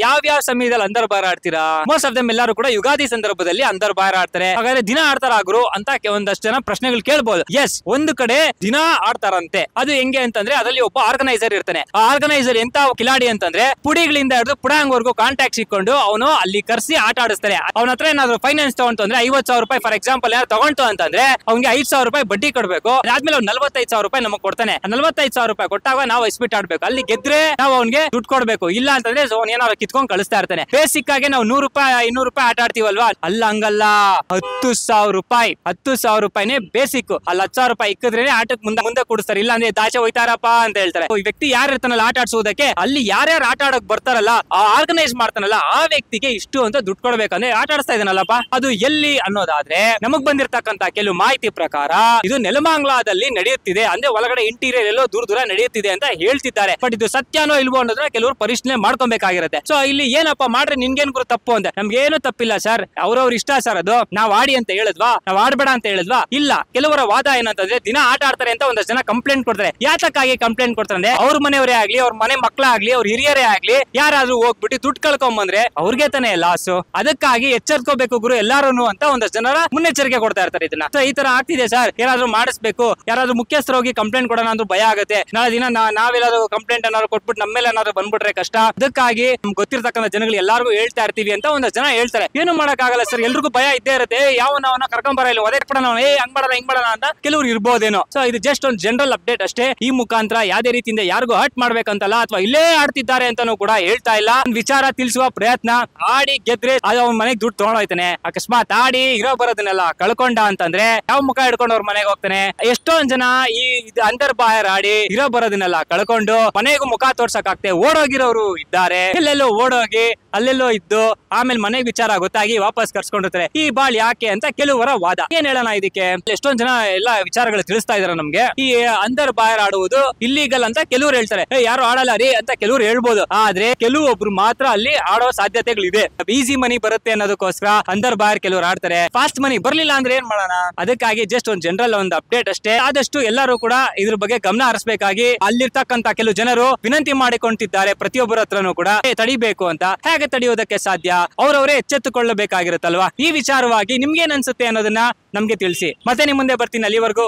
ಯಾವ ಸಮಯದಲ್ಲಿ ಅಂದರ್ ಬಾರ್ ಆಡ್ತೀರಾ? ಮೋಸ್ಟ್ ಆಫ್ ದಮ್ ಎಲ್ಲರೂ ಕೂಡ ಯುಗಾದಿ ಸಂದರ್ಭದಲ್ಲಿ ಅಂದರ್ ಬಾರ್ ಆಡ್ತಾರೆ. ಹಾಗಾದ್ರೆ ದಿನ ಆಡ್ತಾರ ಗುರು ಅಂತ ಒಂದಷ್ಟು ಜನ ಪ್ರಶ್ನೆಗಳು ಕೇಳ್ಬೋದು. ಎಸ್, ಒಂದು ಕಡೆ ದಿನ ಆಡ್ತಾರಂತೆ. ಅದು ಹೆಂಗೆ ಅಂತಂದ್ರೆ ಅದರಲ್ಲಿ ಒಬ್ಬ ಆರ್ಗನೈಸರ್ ಇರ್ತಾನೆ. ಆ ಆರ್ಗನೈಸರ್ ಎಂತ ಕಿಲಾಡಿ ಅಂತಂದ್ರೆ ಪುಡಿಗಳಿಂದ ಹಿಡಿದು ಪುಡಾಂಗ್ವರೆಗೂ ಕಾಂಟ್ಯಾಕ್ಟ್ ಸಿಕ್ಕೊಂಡು ಅವನು ಅಲ್ಲಿ ಕರ್ಸಿ ಆಟ ಆಡಿಸ್ತಾರೆ. ಅವನ ಹತ್ರ ಏನಾದ್ರು ಫೈನಾನ್ಸ್ ತಗೊಂಡು ಅಂದ್ರೆ 50,000 ರೂಪಾಯಿ ಫಾರ್ ಎಕ್ಸಾಂಪಲ್ ಯಾರು ತಗೊಂಡು ಅಂತಂದ್ರೆ ಅವ್ನಿಗೆ 5,000 ರೂಪಾಯಿ ಬಡ್ಡಿ ಕೊಡ್ಬೇಕು. ಆದ್ಮೇಲೆ ಅವ್ನು 45,000 ರೂಪಾಯಿ ನಮಗ್ ಕೊಡ್ತಾನೆ. 45,000 ರೂಪಾಯಿ ಕೊಟ್ಟಾಗ ನಾವು ಎಸ್ಬಿಟ್ ಆಡ್ಬೇಕು. ಅಲ್ಲಿ ಗೆದ್ರೆ ನಾವು ಅವ್ನಿಗೆ ದುಡ್ಡು ಕೊಡ್ಬೇಕು. ಇಲ್ಲ ಅಂತಂದ್ರೆ ಏನಾದ್ರು ಕಿತ್ಕೊಂಡ್ ಕಳಿಸ್ತಾ ಇರ್ತಾನೆ. ಬೇಸಿಕ್ ಆಗಿ ನಾವು 100 ರೂಪಾಯಿ 200 ರೂಪಾಯಿ ಆಟ ಆಡ್ತೀವಲ್ವಾ, ಅಲ್ಲ ಹಂಗಲ್ಲ. 10,000 ರೂಪಾಯಿ 10,000 ರೂಪಾಯಿನೇ ಬೇಸಿಕ್. ಅಲ್ಲಿ 10,000 ರೂಪಾಯಿ ಇಕ್ಕಿದ್ರೆ ಆಟಕ್ಕೆ ಮುಂದೆ ಕೂಡಿಸ್ತಾರೆ. ಇಲ್ಲ ಅಂದ್ರೆ ದಾಚೆ ಹೋಯ್ತಾರಪ್ಪ ಅಂತ ಹೇಳ್ತಾರೆ. ಈ ವ್ಯಕ್ತಿ ಯಾರು ಇರ್ತಾನಲ್ಲ ಆಟ ಆಡ್ಸೋದಕ್ಕೆ, ಅಲ್ಲಿ ಯಾರ್ಯಾರು ಆಟ ಆಡಕ್ ಬರ್ತಾರಲ್ಲ ಆ ಆರ್ಗನೈಸ್ ಮಾಡ್ತಾನಲ್ಲ ಆ ವ್ಯಕ್ತಿಗೆ ಇಷ್ಟು ಅಂತ ದುಡ್ಡು ಕೊಡ್ಬೇಕಂದ್ರೆ ಆಟ ಆಡಿಸ್ತಾ ಇದ್ದಾನಲ್ಲಪ್ಪ, ಅದು ಎಲ್ಲಿ ಅನ್ನೋದಾದ್ರೆ ನಮಗ್ ಬಂದಿರ್ತಕ್ಕಂತ ಕೆಲವು ಮಾಹಿತಿ ಪ್ರಕಾರ ಇದು ನೆಲಮಂಗಲದಲ್ಲಿ ನಡೆಯುತ್ತಿದೆ. ಅಂದ್ರೆ ಒಳಗಡೆ ಇಂಟೀರಿಯರ್ ಎಲ್ಲೋ ದೂರ ನಡೆಯುತ್ತಿದೆ ಅಂತ ಹೇಳ್ತಿದ್ದಾರೆ. ಬಟ್ ಇದು ಸತ್ಯನೋ ಇಲ್ವೋ ಅನ್ನೋದನ್ನ ಕೆಲವರು ಪರಿಶೀಲನೆ ಮಾಡ್ಕೊಬೇಕಾಗಿರುತ್ತೆ. ಸೊ ಇಲ್ಲಿ ಏನಪ್ಪಾ ಮಾಡ್ರೆ ನಿನ್ಗೇನ್ ಗುರು ತಪ್ಪು ಅಂತ, ನಮ್ಗೆ ಏನು ತಪ್ಪಿಲ್ಲ ಸರ್, ಅವ್ರವ್ರ ಇಷ್ಟ ಸರ್. ಅದು ನಾವ್ ಆಡಿ ಅಂತ ಹೇಳಿದ್ವಾ, ನಾವ್ ಆಡ್ಬೇಡ ಅಂತ ಹೇಳಿದ್ವಾ? ಇಲ್ಲ. ಕೆಲವರ ವಾದ ಏನಂತಂದ್ರೆ ದಿನ ಆಟ ಆಡ್ತಾರೆ ಅಂತ ಒಂದಷ್ಟು ಜನ ಕಂಪ್ಲೇಂಟ್ ಕೊಡ್ತಾರೆ. ಯಾತಕ್ಕಾಗಿ ಕಂಪ್ಲೇಂಟ್ ಕೊಡ್ತಾರೆ ಅಂದ್ರೆ ಅವ್ರ ಮನೆಯವರೇ ಆಗ್ಲಿ, ಅವ್ರ ಮನೆ ಮಕ್ಕಳಾಗ್ಲಿ, ಅವ್ರ ಹಿರಿಯರೇ ಆಗ್ಲಿ ಯಾರಾದ್ರೂ ಹೋಗ್ಬಿಟ್ಟು ದುಡ್ಡು ಕಳ್ಕೊಂಬಂದ್ರೆ ಅವ್ರಿಗೆ ತಾನೇ ಲಾಸು. ಅದಕ್ಕಾಗಿ ಎಚ್ಚರಿಕೋಬೇಕು ಗುರು ಎಲ್ಲಾರು ಅಂತ ಒಂದಷ್ಟು ಜನರ ಮುನ್ನೆಚ್ಚರಿಕೆ ಕೊಡ್ತಾ ಇರ್ತಾರೆ. ಇದನ್ನ ಈ ತರ ಆಗ್ತಿದೆ ಸರ್, ಯಾರಾದ್ರೂ ಮಾಡಿಸ್ಬೇಕು, ಯಾರಾದ್ರೂ ಮುಖ್ಯಸ್ಥರು ಹೋಗಿ ಕಂಪ್ಲೇಂಟ್ ಕೊಡೋಣ ಅಂದ್ರೂ ಭಯ ಆಗುತ್ತೆ. ನಾಳೆ ದಿನ ನಾವೆಲ್ಲಾದ್ರೂ ಕಂಪ್ಲೇಂಟ್ ಏನಾದ್ರು ಕೊಟ್ಬಿಟ್ಟು ನಮ್ಮೇಲೆ ಏನಾದ್ರು ಬಂದ್ಬಿಟ್ರೆ ಕಷ್ಟ. ಅದಕ್ಕಾಗಿ ಗೊತ್ತಿರ್ತಕ್ಕಂಥ ಜನಗಳು ಎಲ್ಲಾರ್ಗು ಹೇಳ್ತಾ ಇರ್ತೀವಿ ಅಂತ ಒಂದಷ್ಟು ಜನ ಹೇಳ್ತಾರೆ. ಏನು ಮಾಡಕ್ ಆಗಲ್ಲ ಸರ್, ಎಲ್ರಿಗೂ ಭಯ ಇದ್ದೇ ಇರುತ್ತೆ. ಯಾವನ ಕರ್ಕೊಂಬರ ಇಲ್ಲ ಒದೇ ಕೊಡೋಣ, ಹಂಗ್ ಮಾಡೋಣ ಹಿಂಗ್ ಮಾಡೋಣ ಅಂತ ಕೆಲವ್ರು ಇರ್ಬೋದೇನೋ. ಸೊ ಇದು ಜಸ್ಟ್ ಒಂದು ಜನರಲ್ ಅಪ್ಡೇಟ್ ಅಷ್ಟೇ. ಈ ಮುಖಾಂತರ ಯಾವ್ದೇ ರೀತಿಯಿಂದ ಯಾರಿಗೂ ಹರ್ಟ್ ಮಾಡ್ಬೇಕಂತಲ್ಲ ಅಥವಾ ಇಲ್ಲೇ ಆಡ್ತಿದ್ದಾರೆ ಅಂತಾನೂ ಕೂಡ ಹೇಳ್ತಾ ಇಲ್ಲ. ವಿಚಾರ ತಿಳಿಸುವ ಪ್ರಯತ್ನ. ಆಡಿ ಗೆದ್ರೆ ಅದು ಅವ್ನ ಮನೆಗೆ ದುಡ್ಡು ತಗೊಂಡೋಯ್ತಾನೆ. ಅಕಸ್ಮಾತ್ ಆಡಿ ಇರೋ ಬರೋದನ್ನೆಲ್ಲ ಕಳ್ಕೊಂಡ ಅಂತಂದ್ರೆ ಯಾವ ಮುಖ ಹಿಡ್ಕೊಂಡು ಅವ್ರ ಮನೆಗೆ ಹೋಗ್ತಾನೆ. ಎಷ್ಟೊಂದ್ ಜನ ಈ ಅಂದರ್ ಬಾಯರ್ ಆಡಿ ಇರೋ ಬರೋದನ್ನೆಲ್ಲ ಕಳ್ಕೊಂಡು ಮನೆಗೂ ಮುಖ ತೋರ್ಸಕ್ ಆಗ್ತೇ ಓಡೋಗಿರೋರು ಇದ್ದಾರೆ. ಎಲ್ಲೆಲ್ಲೋ ಓಡೋಗಿ ಅಲ್ಲೆಲ್ಲೋ ಇದ್ದು ಆಮೇಲೆ ಮನೆಗೆ ವಿಚಾರ ಗೊತ್ತಾಗಿ ವಾಪಸ್ ಕರ್ಸ್ಕೊಂಡಿರ್ತಾರೆ. ಈ ಬಾಳ್ ಯಾಕೆ ಅಂತ ಕೆಲವರ ವಾದ. ಏನ್ ಹೇಳೋಣ ಇದಕ್ಕೆ? ಎಷ್ಟೊಂದ್ ಜನ ಎಲ್ಲಾ ವಿಚಾರಗಳು ತಿಳಿಸ್ತಾ ಇದಾರೆ ನಮ್ಗೆ. ಈ ಅಂದರ್ ಬಾಯರ್ ಆಡುವುದು ಇಲ್ಲೀಗಲ್ ಅಂತ ಕೆಲವ್ರು ಹೇಳ್ತಾರೆ. ಯಾರು ಆಡಲ್ಲ ರೀ ಅಂತ ಕೆಲವ್ರು ಹೇಳ್ಬೋದು. ಆದ್ರೆ ಕೆಲವೊಬ್ರು ಮಾತ್ರ ಅಲ್ಲಿ ಆಡೋ ಸಾಧ್ಯತೆಗಳಿದೆ. ಈಸಿ ಮನಿ ಬರುತ್ತೆ ಅನ್ನೋದಕ್ಕೋಸ್ಕರ ಅಂದರ್ ಬಾಯರ್ ಕೆಲವ್ರು ಆಡ್ತಾರೆ. ಫಾಸ್ಟ್ ಮನಿ ಬರ್ಲಿಲ್ಲ ಅಂದ್ರೆ ಏನ್ ಮಾಡೋಣ? ಅದಕ್ಕಾಗಿ ಜಸ್ಟ್ ಒಂದು ಜನರಲ್ ಒಂದು ಅಪ್ಡೇಟ್ ಅಷ್ಟೇ. ಆದಷ್ಟು ಎಲ್ಲರೂ ಕೂಡ ಇದ್ರ ಬಗ್ಗೆ ಗಮನ ಹರಿಸಬೇಕಾಗಿ ಅಲ್ಲಿರ್ತಕ್ಕಂತ ಕೆಲವು ಜನರು ವಿನಂತಿ ಮಾಡಿಕೊಂಡಿದ್ದಾರೆ ಪ್ರತಿಯೊಬ್ಬರ ಹತ್ರನೂ ಕೂಡ ತಡಿಬೇಕು ಅಂತ. ಹೇಗೆ ತಡೆಯೋದಕ್ಕೆ ಸಾಧ್ಯ? ಅವ್ರವರೇ ಎಚ್ಚೆತ್ತುಕೊಳ್ಳಬೇಕಾಗಿರುತ್ತಲ್ವಾ? ಈ ವಿಚಾರವಾಗಿ ನಿಮ್ಗೇನ್ ಅನ್ಸುತ್ತೆ ಅನ್ನೋದನ್ನ ನಮ್ಗೆ ತಿಳಿಸಿ. ಮತ್ತೆ ನಿಮ್ ಮುಂದೆ ಬರ್ತೀನಿ. ಅಲ್ಲಿವರೆಗೂ